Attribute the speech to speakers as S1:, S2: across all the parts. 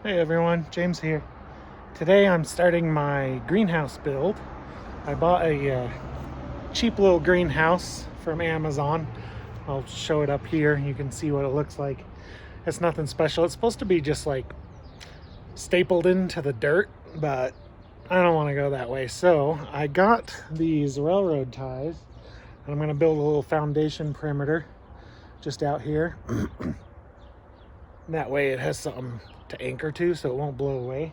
S1: Hey everyone, James here. Today I'm starting my greenhouse build. I bought a cheap little greenhouse from Amazon. I'll show it up here. You can see what it looks like. It's nothing special. It's supposed to be just like stapled into the dirt, but I don't want to go that way. So I got these railroad ties and I'm going to build a little foundation perimeter just out here. That way it has something to anchor to so it won't blow away.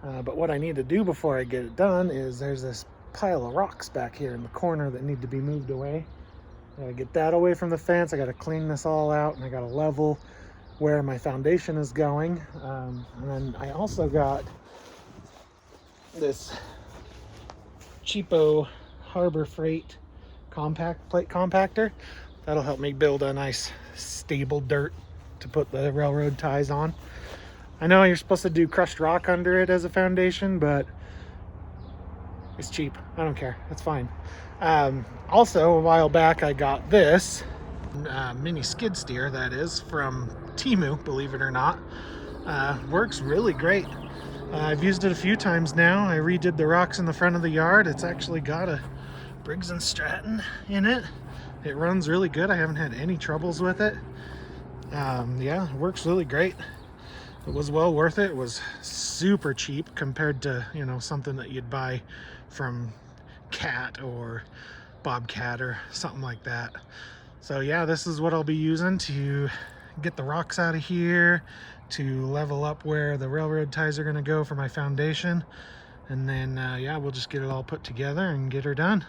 S1: But what I need to do before I get it done is there's this pile of rocks back here in the corner that need to be moved away. I gotta get that away from the fence. I gotta clean this all out, and I gotta level where my foundation is going. And then I also got this cheapo Harbor Freight compact plate compactor. That'll help me build a nice stable dirt to put the railroad ties on. I know you're supposed to do crushed rock under it as a foundation, but it's cheap. I don't care. It's fine. Also, a while back, I got this mini skid steer, that is, from Temu, believe it or not. Works really great. I've used it a few times now. I redid the rocks in the front of the yard. It's actually got a Briggs & Stratton in it. It runs really good. I haven't had any troubles with it. Yeah, it works really great. It was well worth it. It was super cheap compared to, something that you'd buy from Cat or Bobcat or something like that. So yeah, this is what I'll be using to get the rocks out of here, to level up where the railroad ties are going to go for my foundation. And then, yeah, we'll just get it all put together and get her done.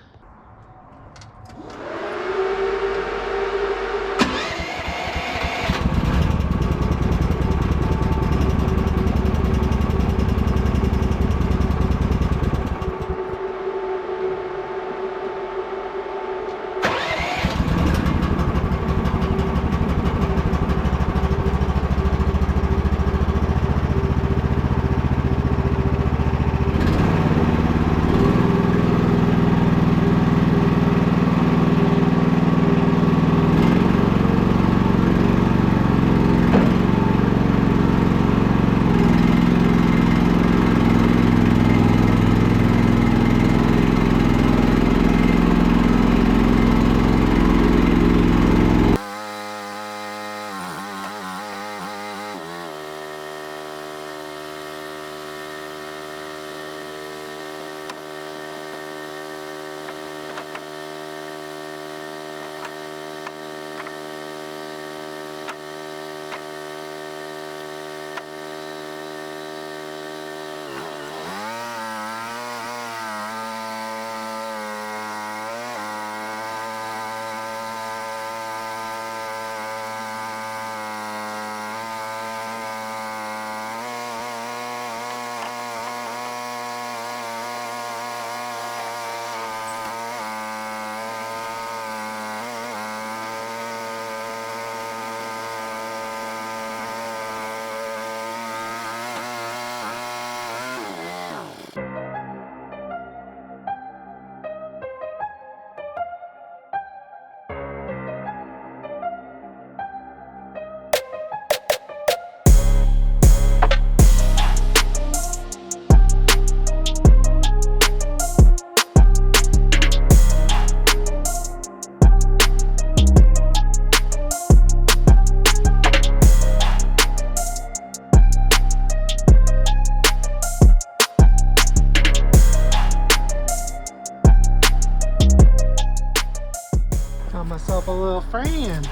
S1: Got myself a little friend.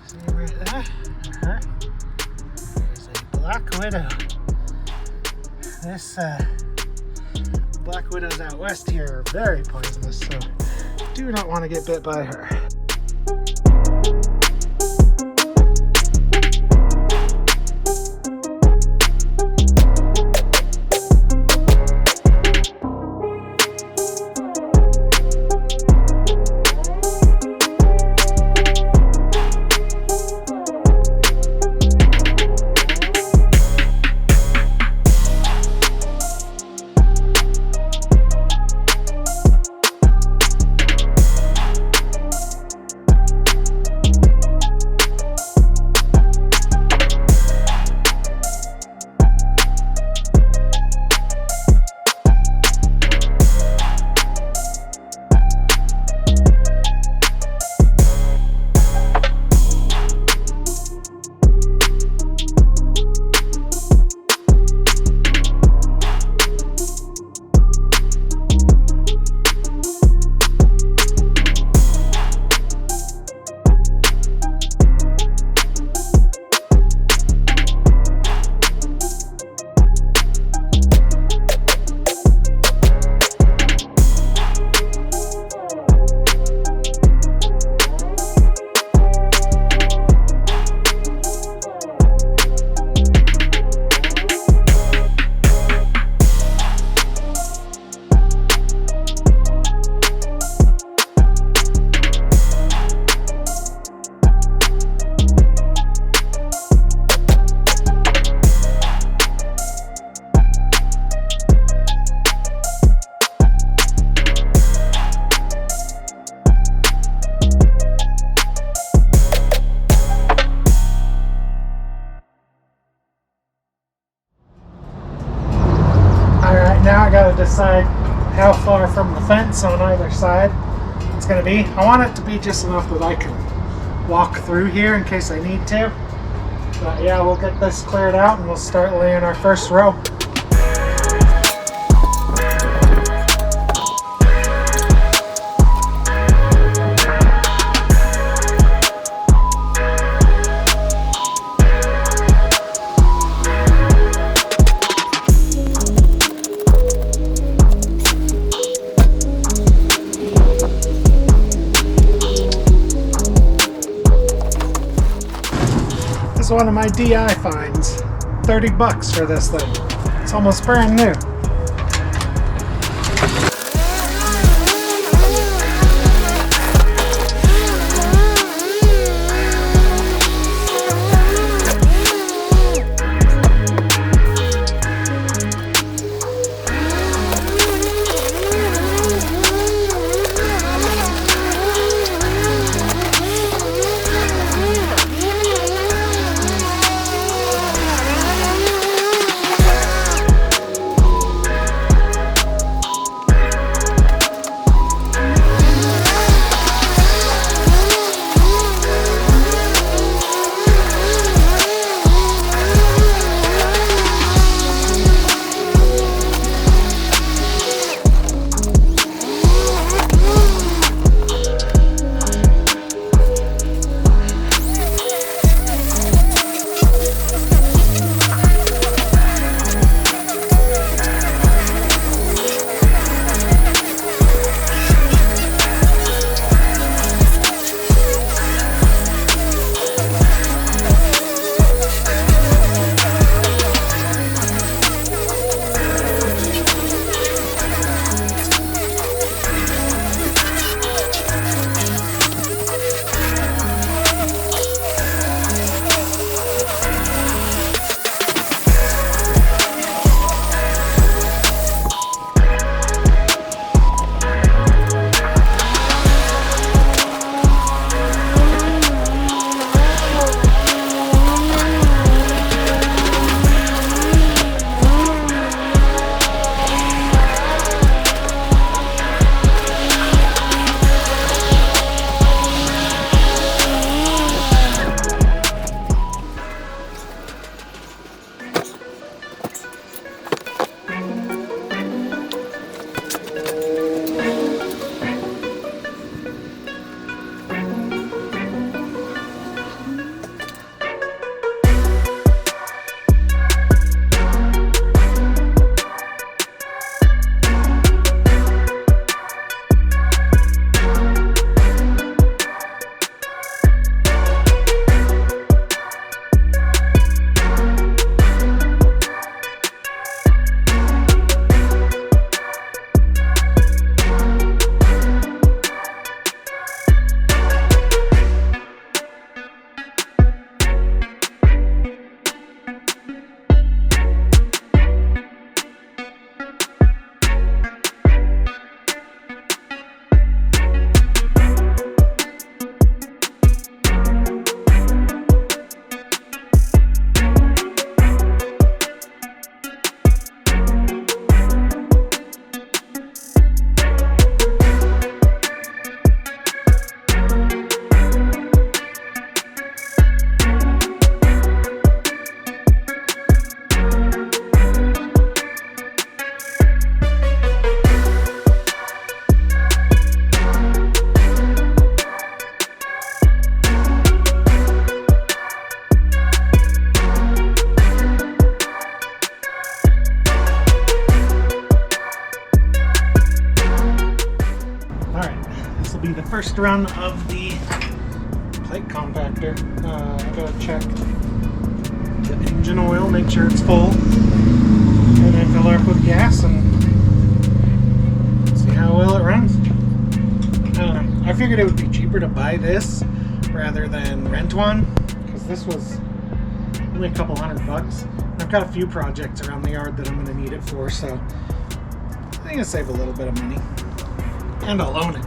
S1: See right there? There's a black widow. This black widows out west here are very poisonous, so do not want to get bit by her. decide how far from the fence on either side it's going to be. I want it to be just enough that I can walk through here in case I need to. But yeah, we'll get this cleared out and we'll start laying our first row. This is one of my DI finds. 30 bucks for this thing. It's almost brand new. be the first run of the plate compactor. I gotta check the engine oil, make sure it's full, and then fill her up with gas and see how well it runs. I don't know. I figured it would be cheaper to buy this rather than rent one, because this was only a couple $100. I've got a few projects around the yard that I'm going to need it for, so I think I'll save a little bit of money, and I'll own it.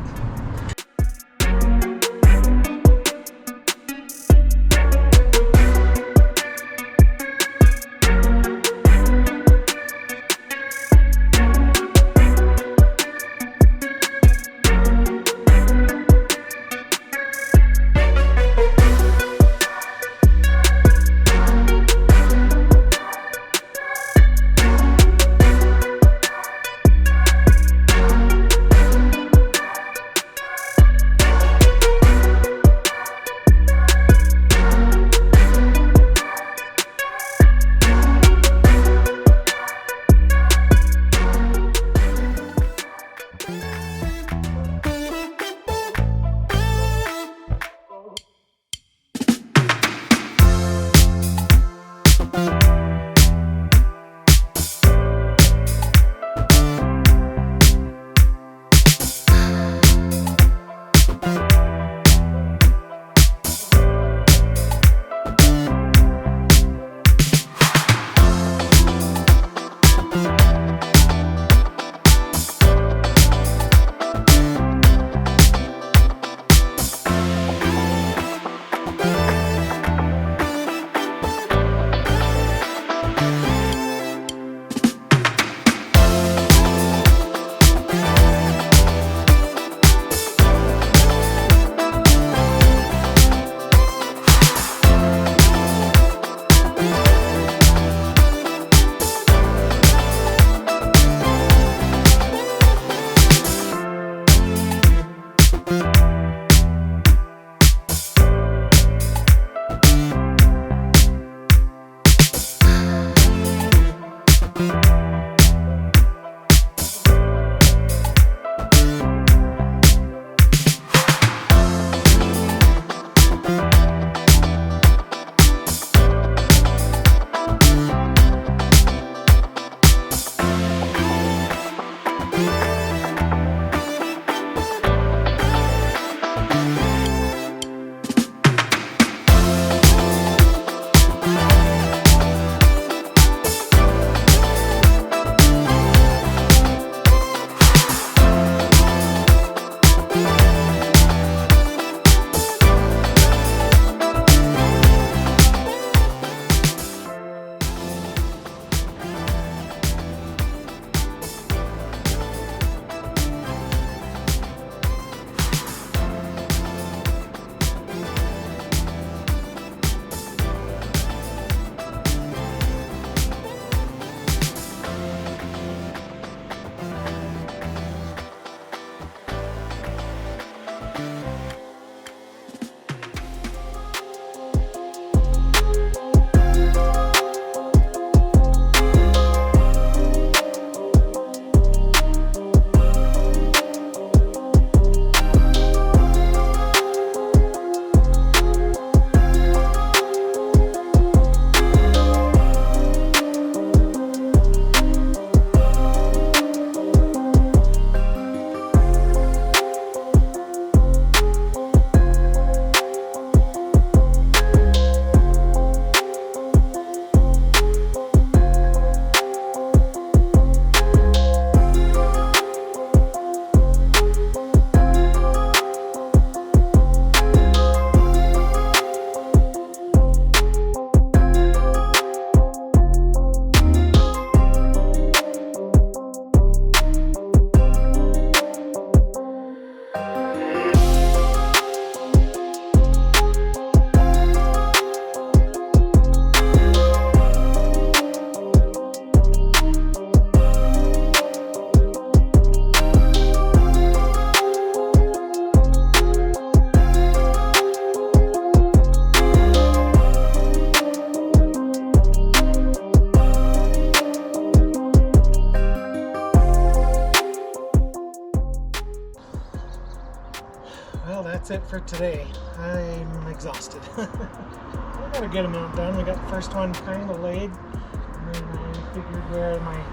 S1: Well, that's it for today. I'm exhausted. We got a good amount done. We got the first one kind of laid, and then I figured where my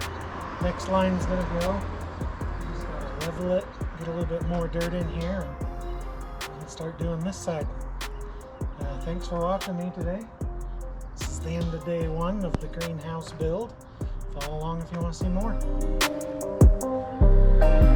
S1: next line's going to go. Just got to level it, get a little bit more dirt in here, and start doing this side. Thanks for watching me today. This is the end of day one of the greenhouse build. Follow along if you want to see more.